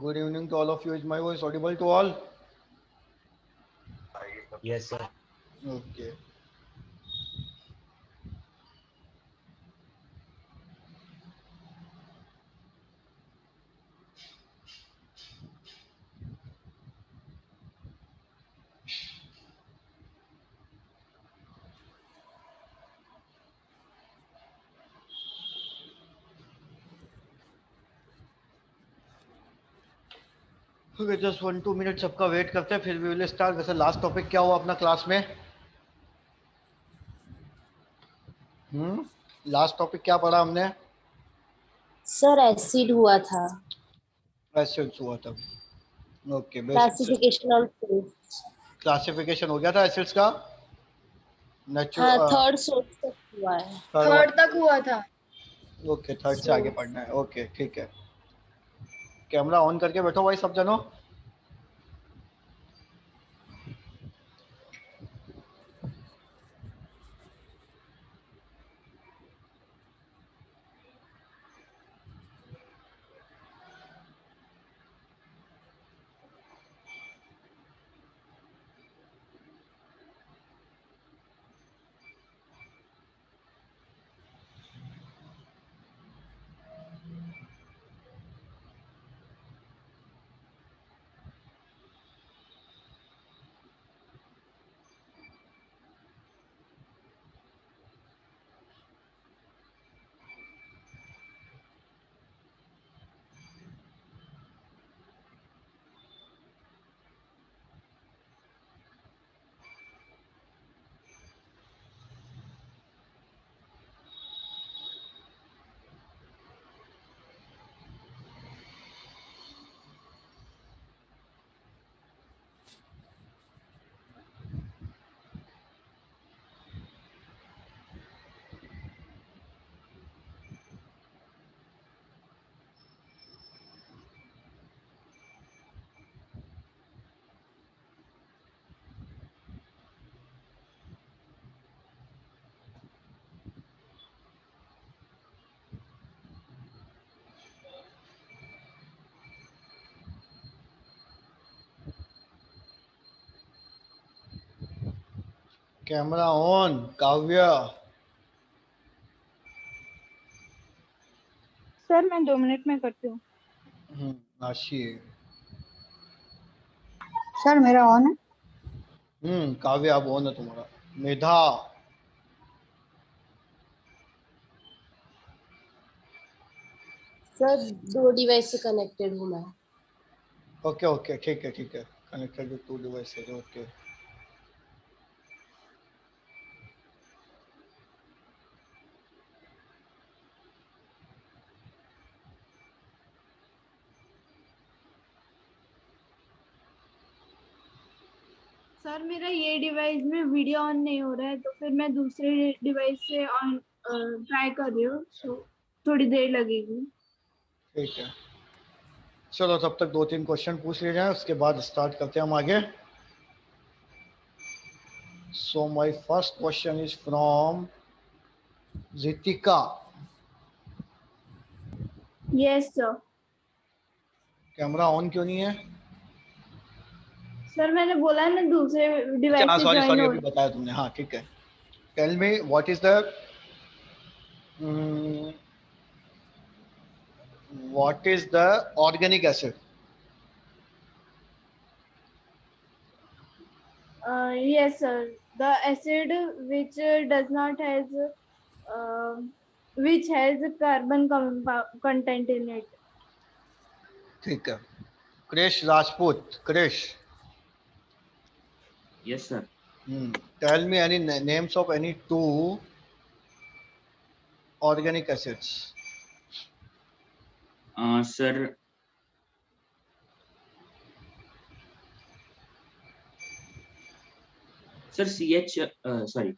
Good evening to all of you. Is my voice audible to all? Yes, sir. Okay. Okay, just 1-2 minutes सबका wait करते हैं फिर we will start. वैसे last topic क्या हुआ अपना क्लास में? लास्ट टॉपिक क्या पढ़ा हमने? सर एसिड हुआ था. एसिड्स हुआ था. Okay, basic classification of fruits. Classification हो गया था एसिड्स का. हाँ, नेचुरल थर्ड सोर्स तक हुआ है. थर्ड तक हुआ था. ओके, थर्ड से आगे पढ़ना है. ओके ठीक है. कैमरा ऑन करके बैठो भाई सब जनों. Camera on. काव्या. सर मैं 2 मिनट में करती हूँ. आशी. सर मेरा ऑन है. काव्या अब ऑन है तुम्हारा. मेधा. सर 2 डिवाइस से कनेक्टेड हूँ मैं. ओके ओके ठीक है ठीक है. Connected with 2 devices. Okay. Sir मेरा ये डिवाइस में वीडियो ऑन नहीं हो रहा है तो फिर मैं दूसरे डिवाइस से ऑन ट्राई कर रही हूँ. सो थोड़ी देर लगेगी. ठीक है. चलो तब तक 2-3 क्वेश्चन पूछ ले जाए उसके बाद स्टार्ट करते हैं हम आगे. So my first question is from Ritika. Yes sir. Camera on क्यों नहीं है? सर मैंने बोला ना दूसरे डिवाइस हाँ से सॉरी ज्वाइन सॉरी, हो. अभी बताया तुमने. हाँ ठीक है. Tell me what is the organic acid? Yes sir. The acid which does not has which has carbon content in it. ठीक है. Krrish Rajput. Krrish. Yes, sir. Tell me any names of any 2 organic acids. Sir, CH. Sorry.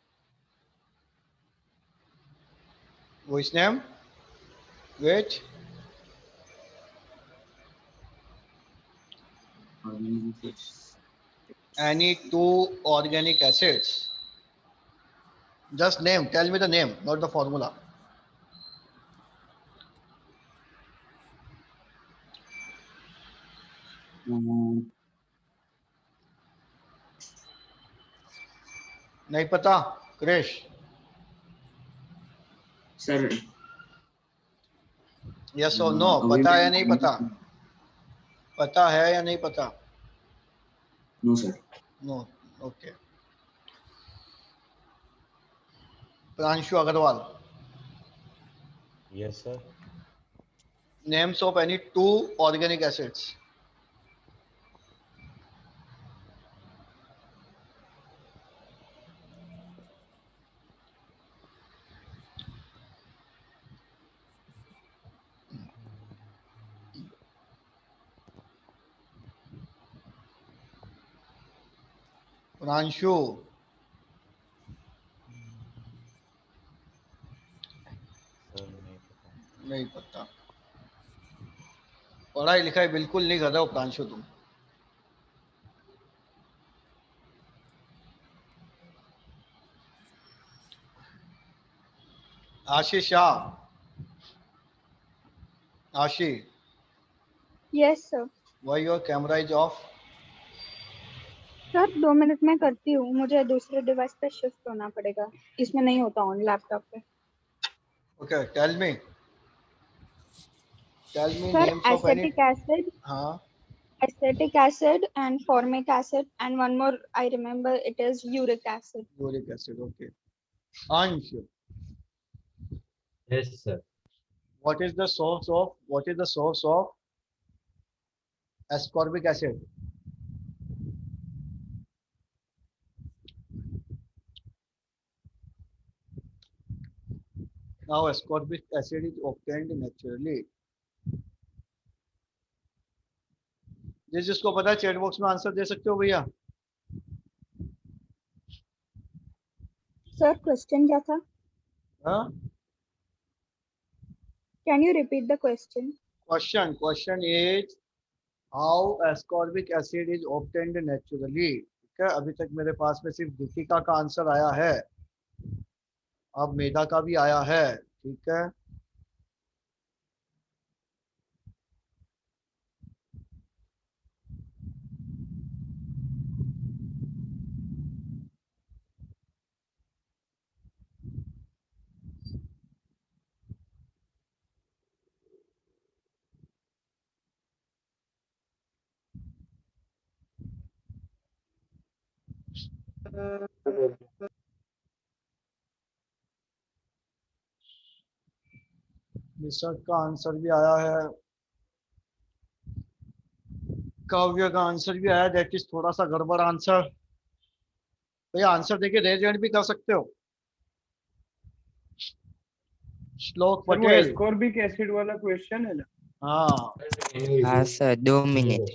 Which name? Which? Any 2 organic acids. Just name. Tell me the name, not the formula. नहीं पता Krrish? Sir yes और no, पता है या नहीं पता? पता है या नहीं पता? No sir. No. Okay. Pranshu Agrawal, Yes, sir. names of any two organic acids. Pranshu, sir नहीं पता। नहीं पता। पढ़ाई लिखाई बिल्कुल नहीं कर रहे हो प्रांशु तुम। आशीष शाह, आशी, yes sir. why your camera is off? Sir 2 minute में करती हूँ, मुझे दूसरे डिवाइस पे शिफ्ट होना पड़ेगा, इसमें नहीं होता ऑन लैपटॉप पे। Okay, tell me sir names of any. हाँ, acetic acid and formic acid, and one more I remember, it is uric acid. uric acid. Okay. Ansh, Yes, sir. what is the source of ascorbic acid? Now ascorbic acid is obtained naturally. जिसको पता है chat box में answer दे सकते हो भैया। Sir question क्या था? हाँ, can you repeat the question? Question is how ascorbic acid is obtained naturally. ठीक है, अभी तक मेरे पास में सिर्फ दीपिका का आंसर आया है, अब मेधा का भी आया है। ठीक है, निसर्ग का आंसर भी आया है, काव्य का आंसर भी आया, दैट इज थोड़ा सा गड़बड़ आंसर। भैया आंसर देके रेज हैंड भी कर सकते हो। श्लोक सर वो पटेल, एस्कॉर्बिक एसिड वाला क्वेश्चन है ना? हाँ हाँ सर 2 मिनट।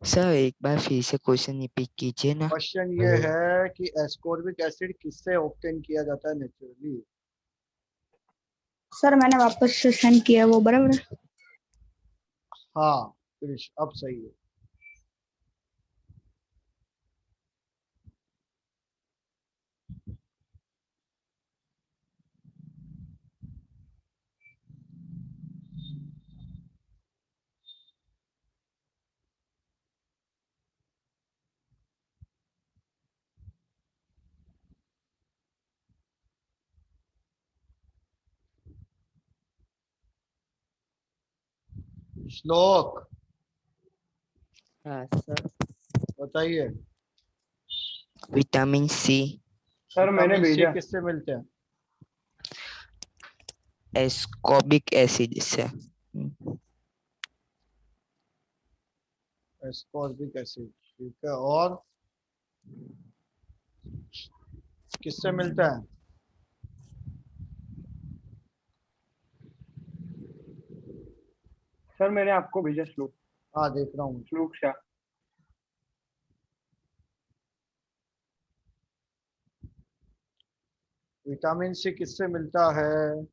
सर एक बार फिर से क्वेश्चन रिपीट कीजिए ना। क्वेश्चन ये है कि एस्कॉर्बिक एसिड किससे ऑब्टेन किया जाता है नेचुरली? सर मैंने वापस से सेंड किया, वो बराबर है? हाँ कृष, अब सही है। श्लोक हाँ सर। बताइए। विटामिन सी सर मैंने विटामिन सी भेजा। किससे मिलते हैं? एस्कॉर्बिक एसिड से। एस्कॉर्बिक एसिड, ठीक है, और किससे मिलता है? सर मैंने आपको भेजा श्लोक, हाँ देख रहा हूँ। श्लोक शाह। विटामिन सी किससे मिलता है?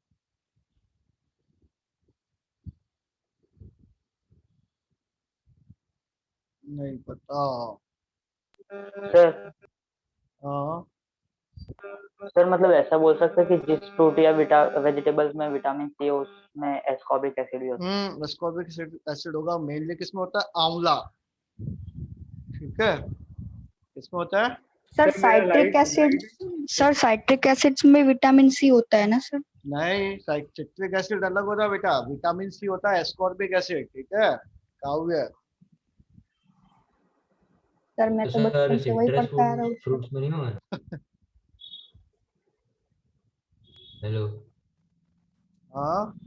नहीं पता। सर हाँ सर मतलब ऐसा बोल सकते हैं कि जिस फ्रूट या वेजिटेबल्स में विटामिन सी है उसमें एस्कॉर्बिक एसिड भी होता है। एस्कॉर्बिक एसिड होगा, मेनली किसमें होता है? आंवला। ठीक है, किसमें होता है? सर सर मेरा citric light acid, sir citric acids में विटामिन सी होता है ना सर? नहीं, साइट्रिक एसिड अलग होता है बेटा, विटामिन सी होता है एस्कॉर्बिक एसिड। ठीक है काव्य। सर मैं तो बचपन से वही सिट्रस पढ़ता आ रहा हूँ। फ्रूट्स में नहीं होगा? हेलो। हाँ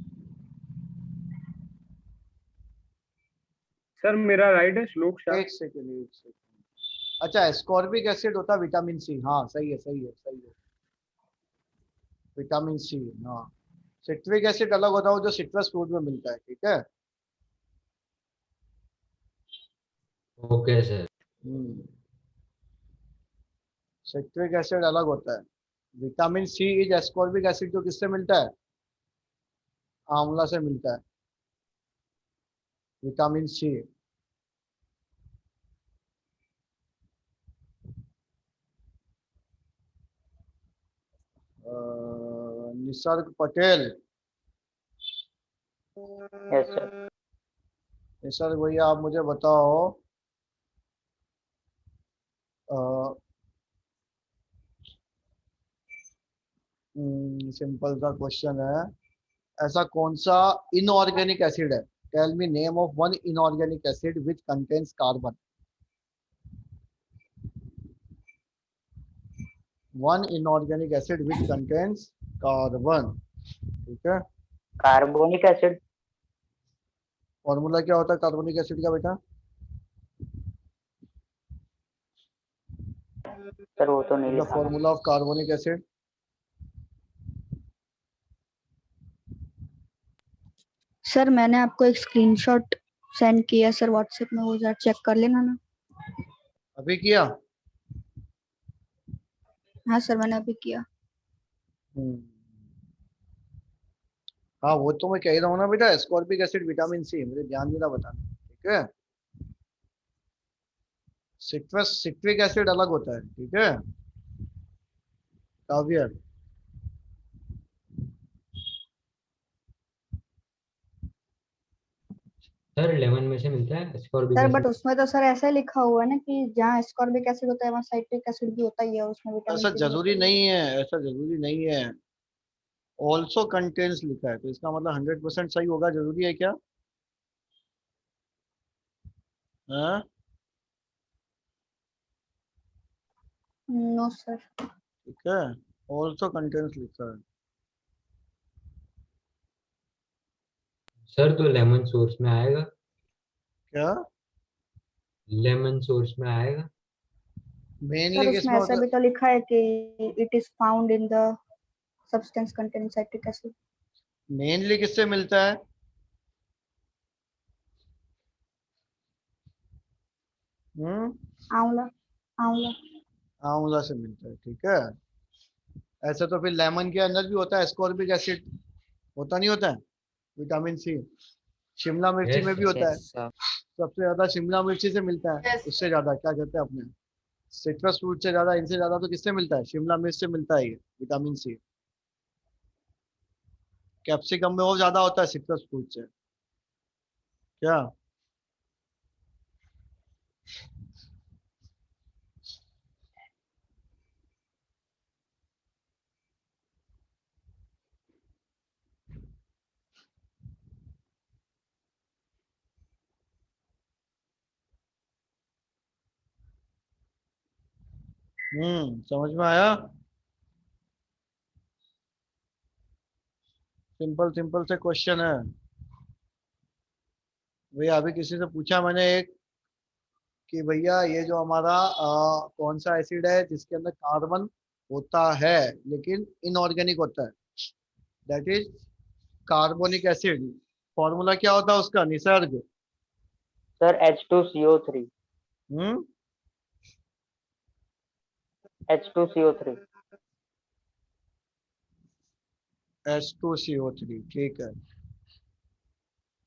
सर मेरा राइट है श्लोक शाह। एक सेकेंड, एक सेकेंड। अच्छा, एस्कॉर्बिक एसिड होता है विटामिन सी। हाँ सही है, सही है, सही है, विटामिन सी। हाँ, सिट्रिक एसिड अलग होता है, वो जो सिट्रस फ्रूट में मिलता है। ठीक है। Okay sir. सिट्रिक एसिड अलग होता है। Vitamin C is ascorbic acid, जो किससे मिलता है? आंवला से मिलता है vitamin C. Nisarg Patel. Yes sir. Nisarg भैया, आप मुझे बताओ, सिंपल सा क्वेश्चन है। ऐसा कौन सा इनऑर्गेनिक एसिड है? Tell me name of one inorganic acid which contains carbon. One inorganic acid which contains carbon. ठीक है। Carbonic acid. फॉर्मूला क्या होता है कार्बोनिक एसिड का बेटा? सर वो तो नहीं द लिखा मैंने। Formula of carbonic acid. Sir मैंने आपको एक स्क्रीनशॉट सेंड किया सर व्हाट्सएप में, वो जरा चेक कर लेना ना। अभी किया? हाँ सर मैंने अभी किया। हाँ, वो तो मैं कह रहा हूँ ना बेटा, एस्कॉर्बिक एसिड विटामिन सी, मुझे ध्यान देना बताना। ठीक है। सिट्रिक एसिड अलग होता है। ठीक है काव्य। सर लेमन में से मिलता है एस्कॉर्बिक सर बट एसिड। उसमें तो सर ऐसा लिखा हुआ है ना कि जहाँ एस्कॉर्बिक एसिड होता है वहाँ साइट्रिक एसिड भी होता ही है, और उसमें विटामिन ऐसा सी भी होता जरूरी ही है। नहीं है, ऐसा जरूरी नहीं है। ऑल्सो कंटेन्स लिखा है, तो इसका मतलब 100% सही होगा, जरूरी है क्या? हाँ? No sir. ठीक है, ऑल्सो कंटेन्स लिखा है। सर तो लेमन सोर्स में आएगा। क्या? लेमन सोर्स में आएगा। सर मेनली उसमें किसमें ऐसा होता भी तो लिखा है कि it is found in the substance containing citric acid. है? मेनली किससे मिलता है? हम्म आंवला। आंवला। आंवला से मिलता है। ठीक है। ऐसे तो फिर लेमन के अंदर भी होता है एस्कॉर्बिक एसिड, होता नहीं होता है? विटामिन सी। शिमला मिर्ची यस में भी सर। होता है। Yes sir. सबसे ज्यादा शिमला मिर्ची से मिलता है। उससे ज्यादा क्या कहते हैं अपने, सिट्रस फ्रूट से ज्यादा, इनसे ज्यादा तो किससे मिलता है? शिमला मिर्च से मिलता है ये विटामिन सी। कैप्सिकम में और ज्यादा होता है सिट्रस फ्रूट से। क्या? समझ में आया? सिंपल सिंपल से क्वेश्चन है भैया। अभी किसी से पूछा मैंने एक, कि भैया ये जो हमारा कौन सा एसिड है जिसके अंदर कार्बन होता है लेकिन इनऑर्गेनिक होता है? That is carbonic acid. Formula क्या होता है उसका निसर्ग? Sir H2CO3। हम्म H2CO3। H2CO3। ठीक है।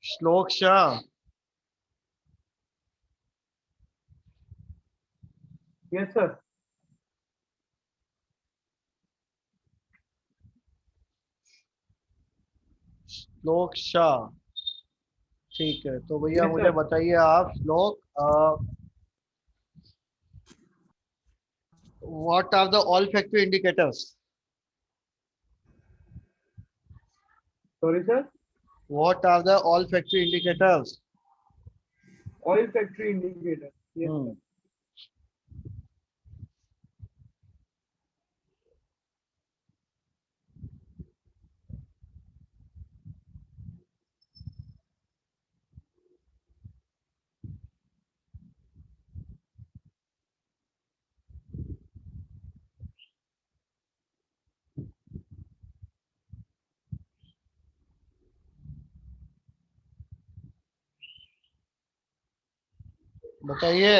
श्लोक शाह। Yes sir. श्लोक शाह, ठीक है। तो भैया Yes, मुझे sir. बताइए आप Shlok, what are the olfactory indicators? Sorry, sir. What are the olfactory indicators? Oil factory indicator. Yes, sir. बताइए।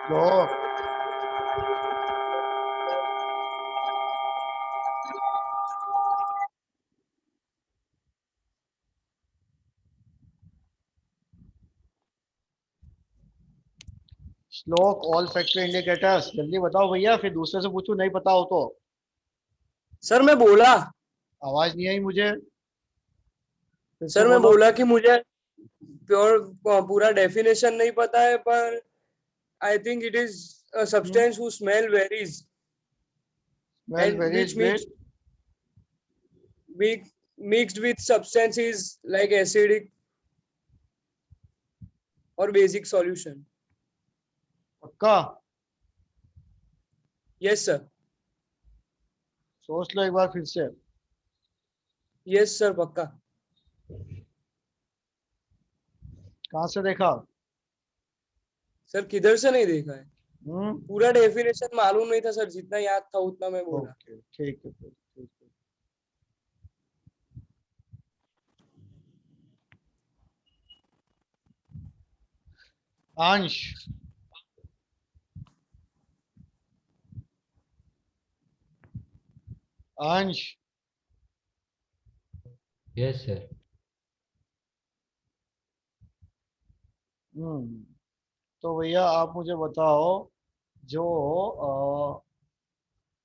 श्लोक, श्लोक ऑल फैक्ट्री इंडिकेटर्स, जल्दी बताओ भैया, फिर दूसरे से पूछूं नहीं पता हो तो। सर मैं बोला आवाज नहीं आई मुझे, फिर से सर मैं बोलो। बोला कि मुझे प्योर पूरा डेफिनेशन नहीं पता है, पर I think it is a substance whose smell varies smell and varies which with, mixed with substances like acidic or basic solution. पक्का? Yes sir. सोच लो एक बार फिर से। Yes sir, पक्का। कहाँ से देखा? सर किधर से नहीं देखा है, पूरा डेफिनेशन मालूम नहीं था सर, जितना याद था उतना मैं बोला। ओके, ठीक है फिर, ठीक है। अंश, अंश, यस सर। तो भैया आप मुझे बताओ, जो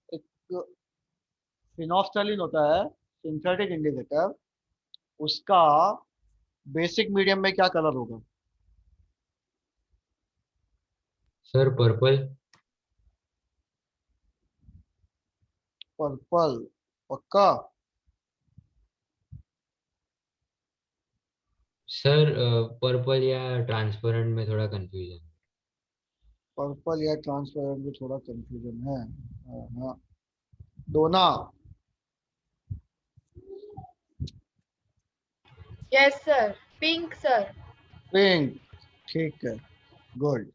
एक फिनोफ्थैलिन होता है, सिंथेटिक इंडिकेटर, उसका बेसिक मीडियम में क्या कलर होगा? Sir purple. पर्पल, पक्का? सर पर्पल या ट्रांसपेरेंट में थोड़ा कंफ्यूजन। पर्पल या ट्रांसपेरेंट में थोड़ा कंफ्यूजन है। हाँ, Dona. Yes sir, pink sir. Pink, ठीक है, गुड।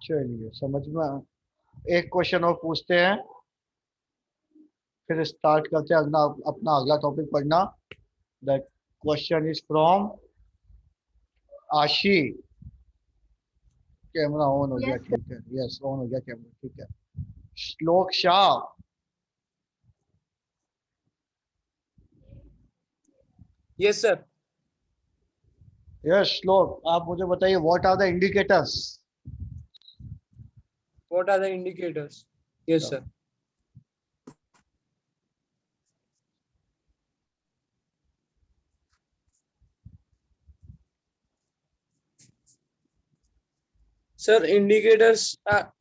चलिए समझ में, एक क्वेश्चन और पूछते हैं, फिर स्टार्ट करते हैं अपना अपना अगला टॉपिक पढ़ना। दैट क्वेश्चन इज फ्रॉम आशी। कैमरा ऑन हो गया, ठीक है, यस ऑन हो गया कैमरा, ठीक है। श्लोक शाह, यस सर। यस श्लोक, आप मुझे बताइए what are the indicators? What are the indicators? Yes sir. Sir, indicators are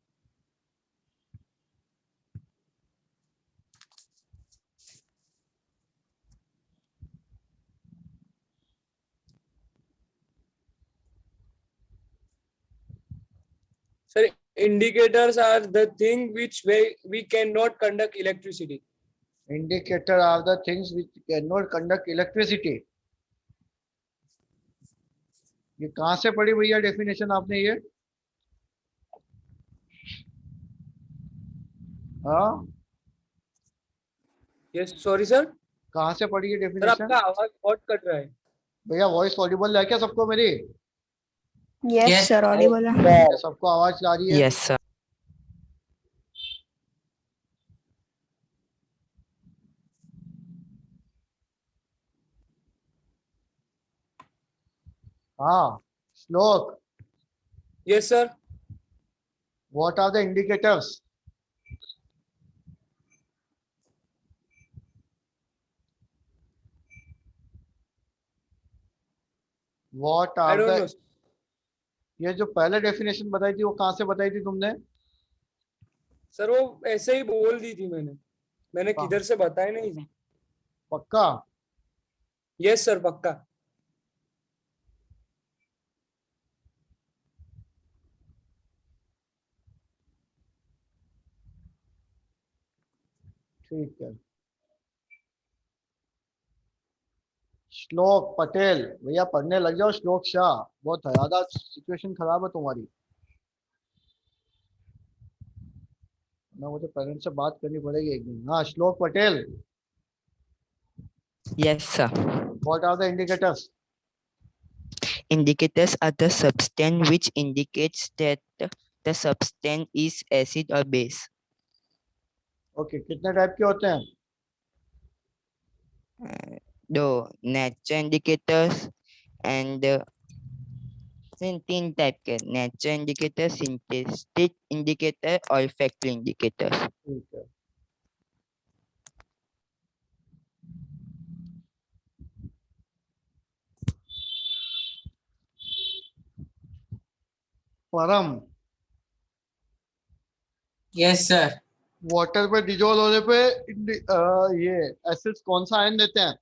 sir, indicators are the thing which we cannot conduct electricity. Indicator are the things which cannot conduct electricity. ये कहाँ से पढ़ी भैया definition आपने ये? हाँ, Yes, sorry sir. कहाँ से पढ़ी ये सर डेफिनेशन? आपका आवाज बहुत कट रहा है। भैया वॉइस ऑडिबल है क्या सबको मेरी? यस सर, ऑडिबल है। सबको आवाज आ रही है? Yes sir. हाँ श्लोक, Yes, sir. what are the indicators? What I are don't the, know. ये जो पहले डेफिनेशन बताई थी वो कहाँ से बताई थी तुमने? सर वो ऐसे ही बोल दी थी मैंने हाँ। किधर से बताया नहीं थी। पक्का? यस सर, पक्का। ठीक है। श्लोक पटेल, भैया पढ़ने लग जाओ। श्लोक शाह, बहुत ज्यादा सिचुएशन खराब है तुम्हारी ना, मुझे पेरेंट्स से बात करनी पड़ेगी एक दिन। हाँ Shlok Patel, yes sir. What are the indicators? Indicators are the substance which indicates that the substance is acid or base. Okay, कितने टाइप के होते हैं? दो नेचर इंडिकेटर्स एंड तीन टाइप के, नेचर इंडिकेटर, सिंथेटिक इंडिकेटर और फैक्ट्री इंडिकेटर। ठीक है। परम, यस सर। वाटर पे डिजोल्व होने पे ये एसिड्स कौन सा आयन देते हैं?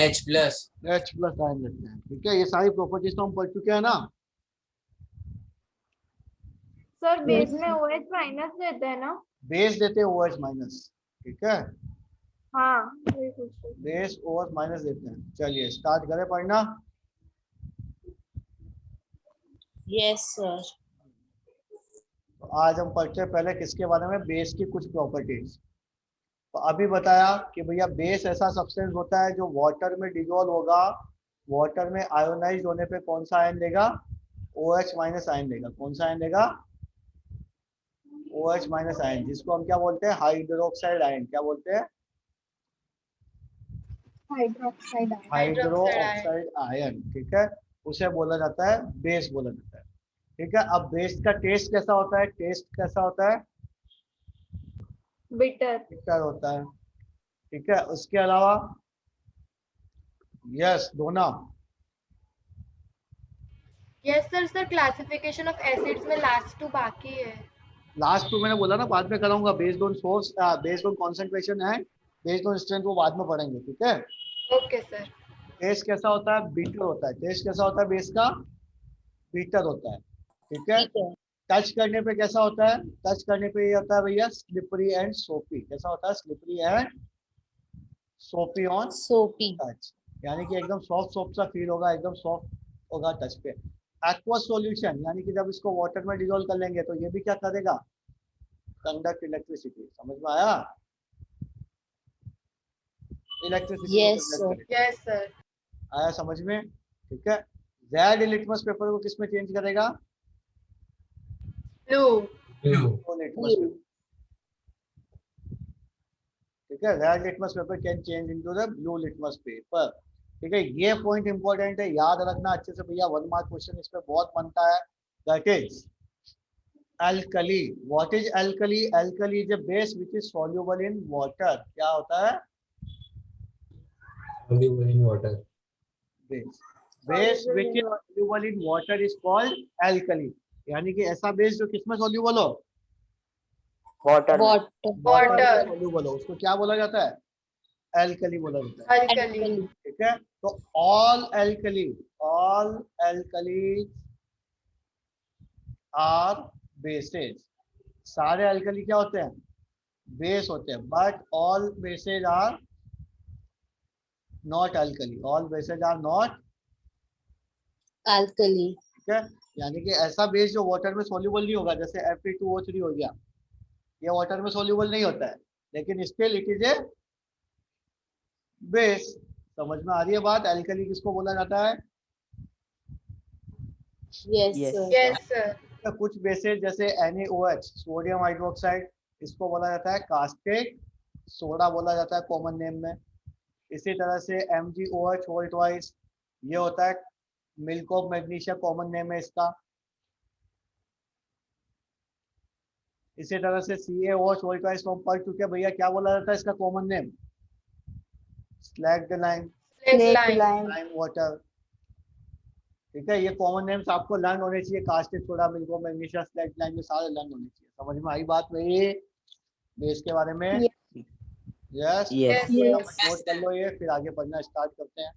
H plus. H plus ion देते हैं। ठीक है, ये सारी प्रॉपर्टीज तो हम पढ़ चुके हैं ना। सर बेस में OH माइनस देते हैं ना? बेस देते हैं OH माइनस। ठीक है, हाँ वही पूछ रही थी। बेस OH माइनस देते हैं। चलिए स्टार्ट करें पढ़ना। Yes sir. तो आज हम पढ़ते हैं पहले किसके बारे में? बेस की कुछ प्रॉपर्टीज। तो अभी बताया कि भैया बेस ऐसा सब्सटेंस होता है जो वाटर में डिजोल्व होगा, वाटर में आयोनाइज होने पे कौन सा आयन देगा? OH माइनस आयन देगा। कौन सा आयन देगा? OH माइनस आयन, जिसको हम क्या बोलते हैं? Hydroxide ion. क्या बोलते हैं? Hydroxide ion. ठीक है, उसे बोला जाता है बेस बोला जाता है। ठीक है, अब बेस का टेस्ट कैसा होता है? टेस्ट कैसा होता है? बिटर। बिटर होता है। ठीक है, उसके अलावा yes Dona. Yes sir. Sir classification of acids में लास्ट टू बाकी है। लास्ट टू मैंने बोला ना, बाद में कराऊंगा। Based on source, based on concentration and based on strength, वो बाद में पढ़ेंगे। ठीक है, ओके सर। टेस्ट कैसा होता है? बीटर होता है। टेस्ट कैसा होता है बेस का? बीटर होता है। ठीक है, टच करने पे कैसा होता है? टच करने पे ये होता है भैया स्लिपरी एंड सोपी। कैसा होता है? स्लिपरी एंड सोपी ऑन सोपी। टच, यानी कि एकदम सॉफ्ट सॉफ्ट सा फील होगा, एकदम सॉफ्ट होगा टच पे। एक्वस सॉल्यूशन, यानी कि जब इसको वाटर में डिसॉल्व कर लेंगे तो ये भी क्या करेगा? Conduct electricity. समझ में आया? इलेक्ट्रिसिटी। Yes sir. आया समझ में? ठीक है, रेड लिटमस पेपर को किस में चेंज करेगा? Blue litmus paper. ठीक है, red litmus paper can change into the blue litmus paper. ठीक है, ये पॉइंट इंपॉर्टेंट है, याद रखना अच्छे से भैया। 1 मार्क क्वेश्चन इस पे बहुत बनता है। That is alkali. What is alkali? Alkali is a base which is soluble in water. क्या होता है? Soluble in water. Base which is soluble in water is called alkali. यानी कि ऐसा बेस जो किसमें soluble हो? वाटर। वाटर soluble हो, उसको क्या बोला जाता है? alkali बोला जाता है। अल्कली। ठीक है, तो all alkali are bases. सारे alkali क्या होते हैं? बेस होते हैं। But all bases are not alkali. All bases are not alkali. ठीक है, यानी कि ऐसा बेस जो वाटर में सोल्यूबल नहीं होगा, जैसे Fe2O3 हो गया, ये वाटर में सोल्यूबल नहीं होता है, लेकिन still it is a base. समझ में आ रही है बात? एल्कली किसको बोला जाता है? Yes, Yes. sir. Yes, sir. तो कुछ बेसिस जैसे NaOH सोडियम हाइड्रोक्साइड, इसको बोला जाता है कास्टिक सोडा बोला जाता है कॉमन नेम में। इसी तरह से MgOH होल ट्वाइस, ये होता है milk of magnesia, common name है इसका। इसी तरह से CaOH होल ट्वाइस तो हम पढ़ चुके हैं भैया, क्या बोला जाता है इसका common name? Slagged lime, Slack line. Lime water. ठीक है, ये कॉमन नेम्स आपको लर्न होने चाहिए, caustic soda, milk of magnesia, slagged lime, ये सारे लर्न होने चाहिए। समझ में आई बात मेरी बेस के बारे में? Yes, Yes. Yes. नोट कर लो ये, फिर आगे पढ़ना स्टार्ट करते हैं।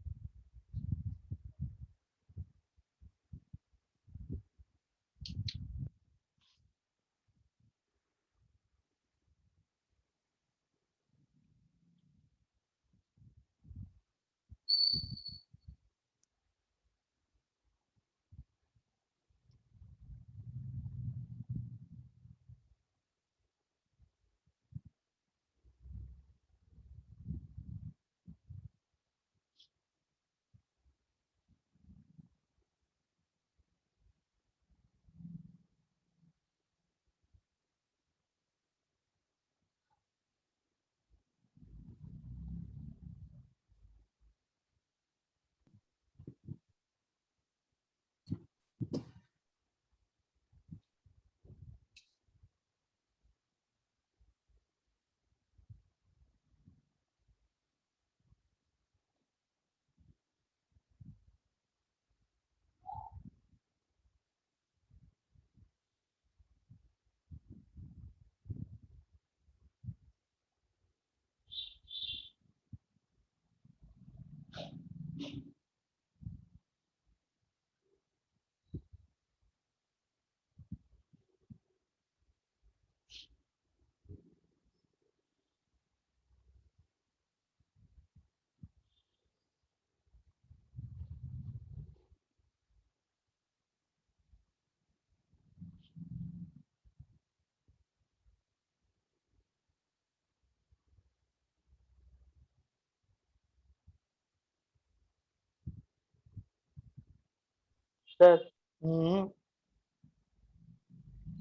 सर हम्म,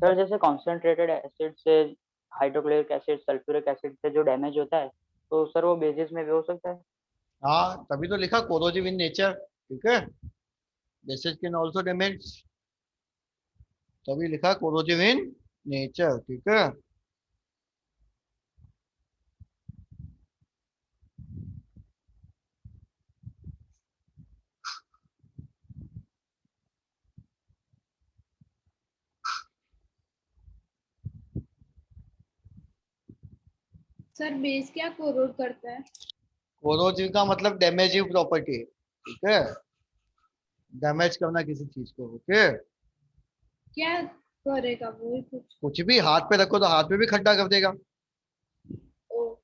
सर जैसे कॉन्सेंट्रेटेड एसिड से, हाइड्रोक्लोरिक एसिड, सल्फ्यूरिक एसिड से जो डैमेज होता है, तो सर वो बेसिस में भी हो सकता है? हाँ तभी तो लिखा कोरोजिव इन नेचर। ठीक है, बेसिस कैन आल्सो डैमेज, तभी लिखा कोरोजिव इन नेचर। ठीक है, सर बेस क्या कोरोड करता है? कोरोजिव का मतलब डैमेजिव प्रॉपर्टी। ठीक है, डैमेज करना किसी चीज को। ओके, क्या करेगा वो? कुछ कुछ भी हाथ पे रखो तो हाथ पे भी खड्डा कर देगा। ओ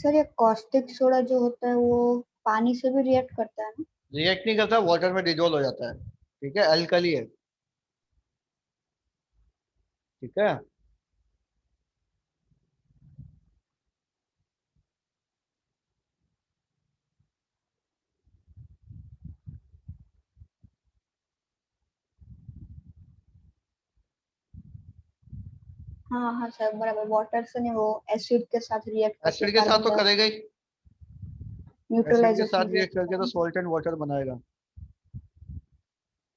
सर ये कॉस्टिक सोडा जो होता है वो पानी से भी रिएक्ट करता है ना? रिएक्ट नहीं करता, वाटर में डिजोल्व हो जाता है। ठीक है, अल्कली है। ठीक है, हाँ हाँ सर बराबर, वाटर से नहीं, वो एसिड के साथ रिएक्ट करके एसिड के साथ कार्बन तो करेगा ही, एसिड के न्यूट्रलाइजेशन साथ रिएक्ट करके तो सॉल्ट एंड वाटर बनाएगा।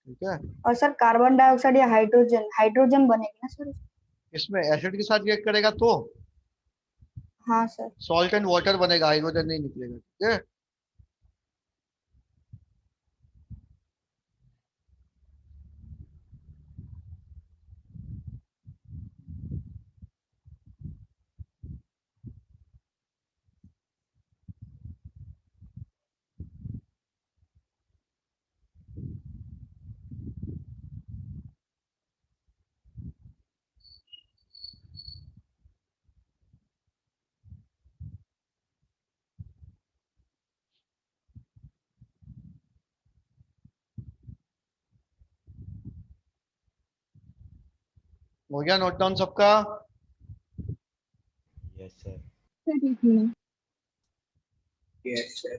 ठीक है। और सर कार्बन डाइऑक्साइड या हाइड्रोजन हाइड्रोजन बनेगी ना सर? इसमें एसिड के साथ रिएक्ट करेगा तो हाँ सर। सॉल्ट एंड वाटर बनेगा, हाइड्रोजन नहीं निकलेगा। ठीक है। हो गया नोट डाउन सबका? Yes sir. Yes, sir.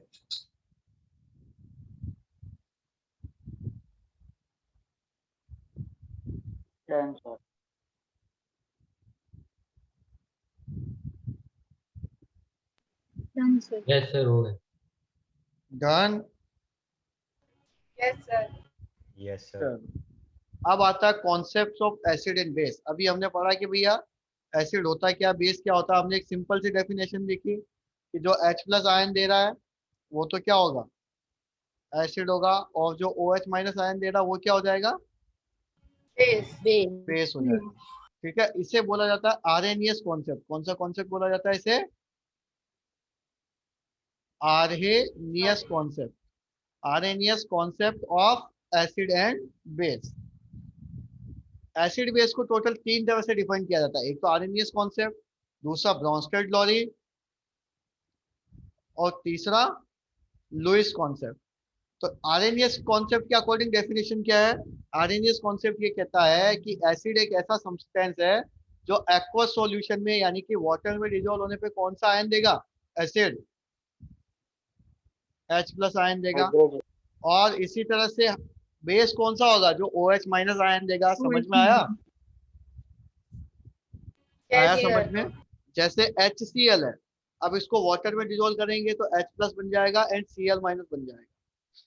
Done sir. Done sir. Yes sir हो गया। Done. Yes, sir. Yes sir. अब आता है concept of acid and base. अभी हमने पढ़ा कि भैया एसिड होता है क्या, बेस क्या होता है। हमने एक सिंपल सी डेफिनेशन देखी कि जो H प्लस आयन दे रहा है वो तो क्या होगा, एसिड होगा, और जो OH माइनस आयन दे रहा है वो क्या हो जाएगा, Base. Base. बेस हो जाएगा। ठीक है। इसे बोला जाता है आरएनएस कॉन्सेप्ट। कौन सा कॉन्सेप्ट बोला जाता है इसे? RNS concept. RNS concept of acid and base. Acid base को टोटल 3 तरह से डिफाइन किया जाता है। एक तो आरएनएस कॉन्सेप्ट, दूसरा ब्रॉन्स्टेड लॉरी, और तीसरा लुईस कॉन्सेप्ट। तो आरएनएस कॉन्सेप्ट के अकॉर्डिंग डेफिनेशन क्या है? आरएनएस कॉन्सेप्ट ये कहता है कि एसिड एक ऐसा सब्सटेंस है जो एक्वस सॉल्यूशन में यानी कि वाटर में डिजोल्व होने पे कौन सा आयन देगा, एसिड, H प्लस आयन देगा। हाइड्रोजन। और इसी तरह से बेस कौन सा होगा, जो OH माइनस आयन देगा। समझ में आया? आया Yes, समझ sir. में? जैसे HCl है, अब इसको वाटर में डिजोल्व करेंगे तो H प्लस बन जाएगा एंड Cl माइनस बन जाएगा।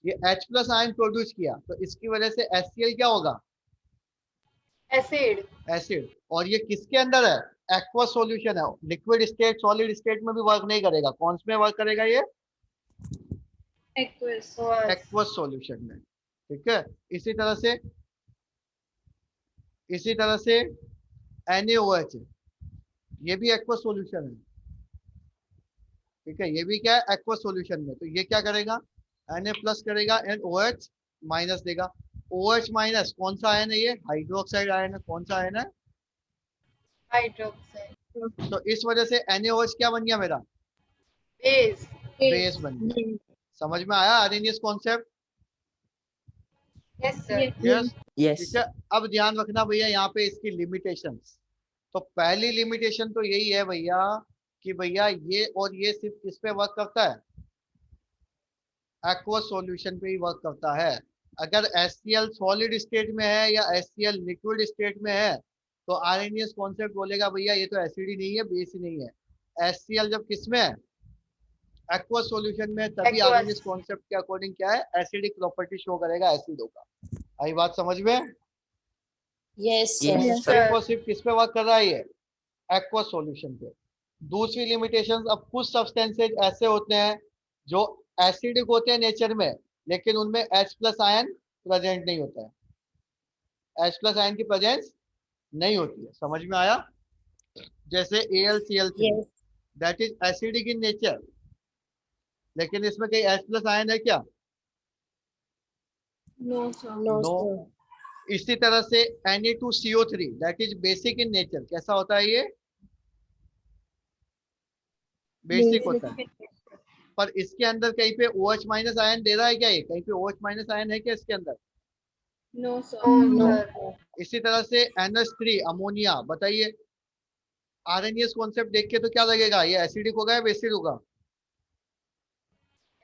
ये H प्लस आयन प्रोड्यूस किया तो इसकी वजह से HCl क्या होगा, Acid. एसिड। और ये किसके अंदर है, एक्वस सॉल्यूशन है। लिक्विड स्टेट सॉलिड स्टेट में भी वर्क नहीं करेगा। कौन से में वर्क करेगा ये, एक्वस। Was. एक्वस सॉल्यूशन में। ठीक है। इसी तरह से NaOH है, ये भी एक्वस सॉल्यूशन है। ठीक है। ये भी क्या है, एक्वस सॉल्यूशन में। तो ये क्या करेगा, Na प्लस करेगा एंड OH माइनस देगा। OH माइनस कौन सा आयन है, ये हाइड्रोक्साइड आयन है। कौन सा आयन है, Hydroxide. तो इस वजह से NaOH क्या बन गया मेरा, Base. बेस बन गया। समझ में आया RNS concept? Yes, sir. Yes. Yes. ठीक है। अब ध्यान रखना भैया यहाँ पे इसकी लिमिटेशंस। तो पहली लिमिटेशन तो यही है भैया कि भैया ये और ये सिर्फ किस पे वर्क करता है, एक्वस सॉल्यूशन पे ही वर्क करता है। अगर HCl सॉलिड स्टेट में है या HCl लिक्विड स्टेट में है तो आरएनएस कॉन्सेप्ट बोलेगा भैया ये तो एसिड ही नहीं है, बेस ही नहीं है। HCl जब किस में है, एक्वस सॉल्यूशन में, तभी Aqueous. आरएनएस कॉन्सेप्ट के अकॉर्डिंग क्या है, एसिडिक प्रॉपर्टी शो करेगा, एसिड होगा। आई बात समझ में? Yes, sir. Yes. Yes, सिर्फ sir. और सिर्फ किस पे वर्क कर रहा है ये, एक्वस सॉल्यूशन पे। दूसरी लिमिटेशन, अब कुछ सब्सटेंसेज ऐसे होते हैं जो एसिडिक होते हैं नेचर में लेकिन उनमें H प्लस आयन प्रेजेंट नहीं होता है, H प्लस आयन की प्रेजेंस नहीं होती है। समझ में आया? जैसे AlCl3 Yes. That is acidic in nature, लेकिन इसमें कहीं H प्लस आयन है क्या, no sir. No, no. sir. इसी तरह से Na2CO3 that is basic in nature. कैसा होता है ये, बेसिक होता है। पर इसके अंदर कहीं पे OH माइनस आयन दे रहा है क्या, ये कहीं पे OH माइनस आयन है क्या इसके अंदर? No sir. No, No. sir. इसी तरह से NH3 अमोनिया। बताइए आरएनएस कॉन्सेप्ट देख के तो क्या लगेगा, ये एसिडिक होगा या बेसिक होगा,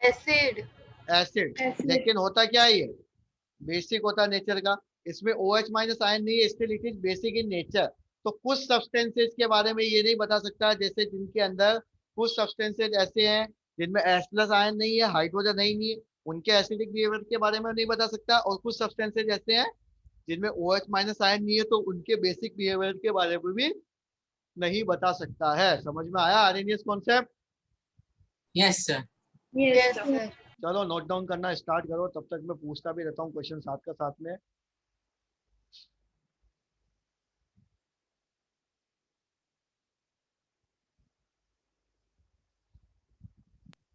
Acid. एसिड। Acid. लेकिन होता क्या है, ये बेसिक होता है नेचर का। इसमें OH माइनस आयन नहीं है, इसलिए it is basic in nature. तो कुछ सब्सटेंसेस के बारे में ये नहीं बता सकता, जैसे जिनके अंदर कुछ सब्सटेंसेस ऐसे हैं जिनमें H प्लस आयन नहीं है, हाइड्रोजन नहीं है, उनके एसिडिक बिहेवियर के बारे में नहीं बता सकता, और कुछ सब्सटेंसेज ऐसे हैं जिनमें OH माइनस आयन नहीं है, तो उनके बेसिक बिहेवियर के बारे में भी नहीं बता सकता है। समझ में आया Arrhenius concept? Yes sir. Yes, sir. चलो नोट डाउन करना स्टार्ट करो, तब तक मैं पूछता भी रहता हूँ क्वेश्चन साथ का साथ में।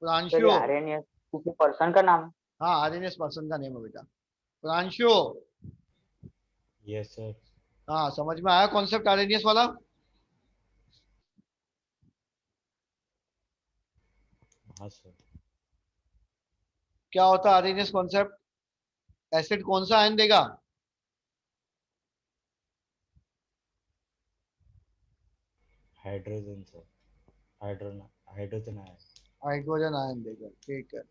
सर प्रांशु, ये आर्यनियस किसी पर्सन का नाम है? हाँ आर्हेनियस पर्सन का नेम है बेटा। Pranshu, yes sir. हाँ समझ में आया कॉन्सेप्ट आर्हेनियस वाला? हाँ सर। क्या होता है आर्हेनियस कॉन्सेप्ट? एसिड कौन सा आयन देगा? Hydrogen sir. Hydrogen ion. Hydrogen ion देगा, ठीक है।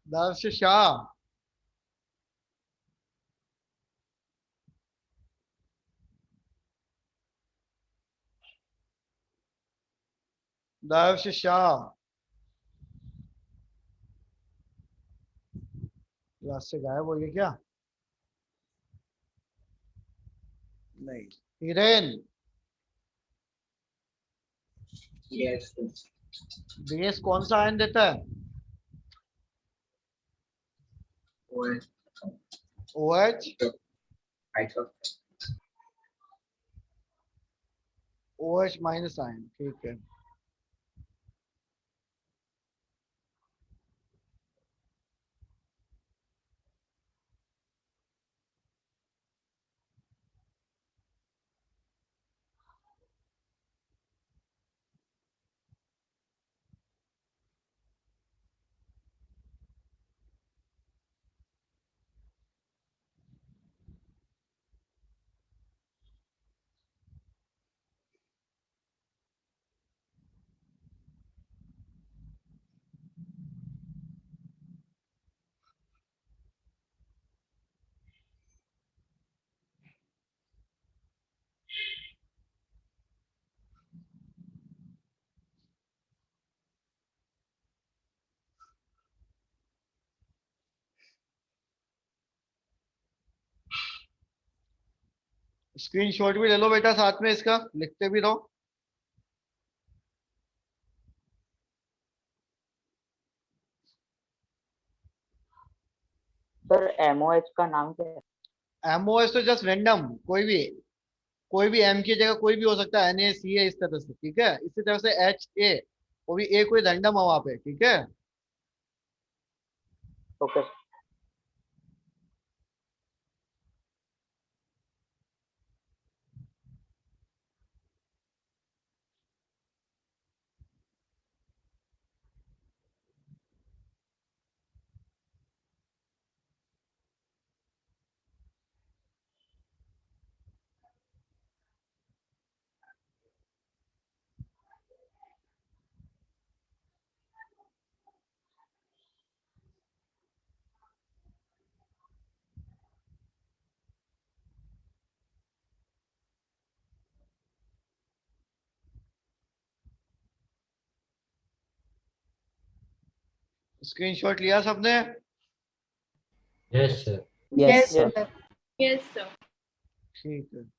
दर्श शाह, दर्श शाह क्लास से गायब हो गया क्या? नहीं। हिरेन, Yes. बेस कौन सा आयन देता है? OH. OH, OH minus ion, ठीक है। स्क्रीनशॉट भी ले लो बेटा, साथ में इसका लिखते भी रहो। सर MOH का नाम क्या है? MOH तो जस्ट रैंडम, कोई भी M की जगह कोई भी हो सकता है, NaCA इस तरह से, ठीक है। इसी तरह से HA, वो भी A कोई रैंडम है वहां पे, ठीक है। ओके। स्क्रीनशॉट लिया सबने? Yes sir. Yes, Yes. sir. Yes, sir. ठीक है।